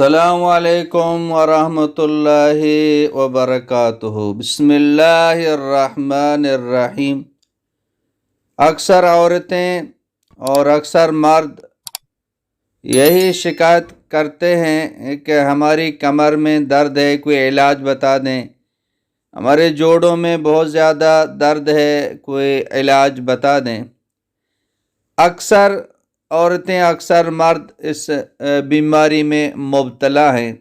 السلام علیکم ورحمۃ اللہ وبرکاتہ۔ بسم اللہ الرحمن الرحیم۔ اکثر عورتیں اور اکثر مرد یہی شکایت کرتے ہیں کہ ہماری کمر میں درد ہے، کوئی علاج بتا دیں، ہمارے جوڑوں میں بہت زیادہ درد ہے، کوئی علاج بتا دیں۔ اکثر عورتیں اکثر مرد اس بیماری میں مبتلا ہیں۔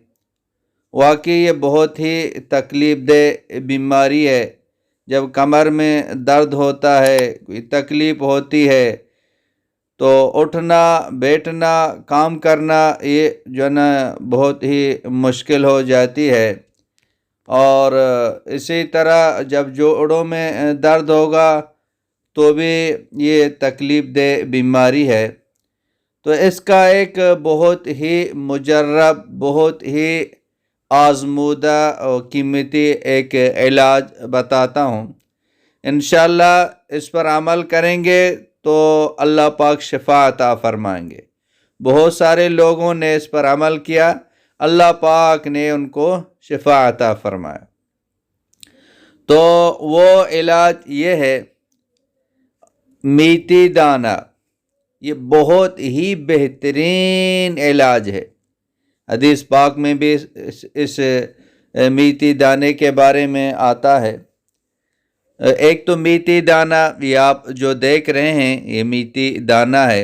واقعی یہ بہت ہی تکلیف دہ بیماری ہے۔ جب کمر میں درد ہوتا ہے، کوئی تکلیف ہوتی ہے تو اٹھنا بیٹھنا کام کرنا یہ جو ہے نا بہت ہی مشکل ہو جاتی ہے۔ اور اسی طرح جب جوڑوں میں درد ہوگا تو بھی یہ تکلیف دہ بیماری ہے۔ تو اس کا ایک بہت ہی مجرب، بہت ہی آزمودہ اور قیمتی ایک علاج بتاتا ہوں۔ انشاءاللہ اس پر عمل کریں گے تو اللہ پاک شفا عطا فرمائیں گے۔ بہت سارے لوگوں نے اس پر عمل کیا، اللہ پاک نے ان کو شفا عطا فرمایا۔ تو وہ علاج یہ ہے میتھی دانہ۔ یہ بہت ہی بہترین علاج ہے۔ حدیث پاک میں بھی اس میتھی دانے کے بارے میں آتا ہے۔ ایک تو میتھی دانہ یہ آپ جو دیکھ رہے ہیں یہ میتھی دانہ ہے۔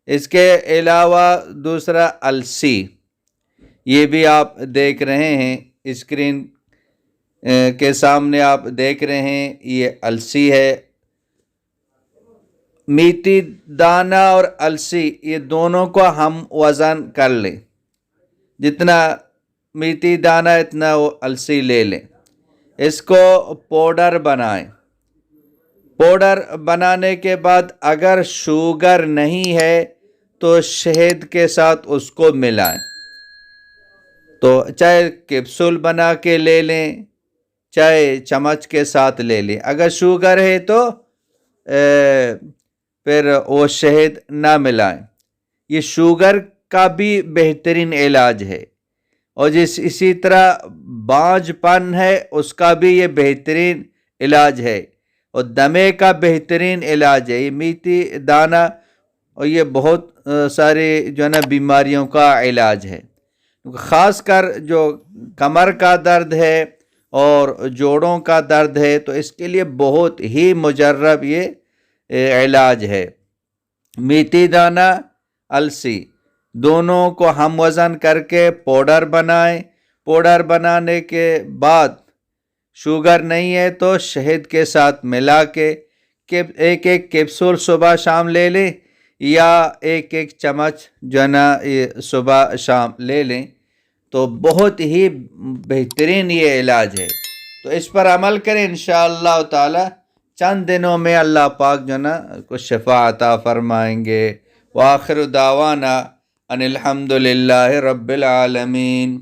اس کے علاوہ دوسرا السی، یہ بھی آپ دیکھ رہے ہیں اسکرین کے سامنے آپ دیکھ رہے ہیں، یہ السی ہے۔ میتھی دانہ اور السی یہ دونوں کو ہم وزن کر لیں، جتنا میتھی دانہ اتنا وہ السی لے لیں، اس کو پاؤڈر بنائیں۔ پاؤڈر بنانے کے بعد اگر شوگر نہیں ہے تو شہد کے ساتھ اس کو ملائیں۔ تو چاہے کیپسول بنا کے لے لیں، چاہے چمچ کے ساتھ لے لیں۔ اگر شوگر ہے تو پھر وہ شہد نہ ملائیں۔ یہ شوگر کا بھی بہترین علاج ہے، اور اسی طرح بانجھ پن ہے اس کا بھی یہ بہترین علاج ہے، اور دمے کا بہترین علاج ہے یہ میتھی دانہ، اور یہ بہت سارے جو ہے نا بیماریوں کا علاج ہے۔ خاص کر جو کمر کا درد ہے اور جوڑوں کا درد ہے تو اس کے لیے بہت ہی مجرب یہ علاج ہے۔ میتھی دانہ السی دونوں کو ہم وزن کر کے پاؤڈر بنائیں۔ پاؤڈر بنانے کے بعد شوگر نہیں ہے تو شہد کے ساتھ ملا کے ایک ایک کیپسول صبح شام لے لیں، یا ایک ایک چمچ جو ہے نا یہ صبح شام لے لیں، تو بہت ہی بہترین یہ علاج ہے۔ تو اس پر عمل کریں انشاءاللہ تعالی، چند دنوں میں اللہ پاک جو نا کو شفا عطا فرمائیں گے۔ وآخر دعوانا ان الحمد للہ رب العالمین۔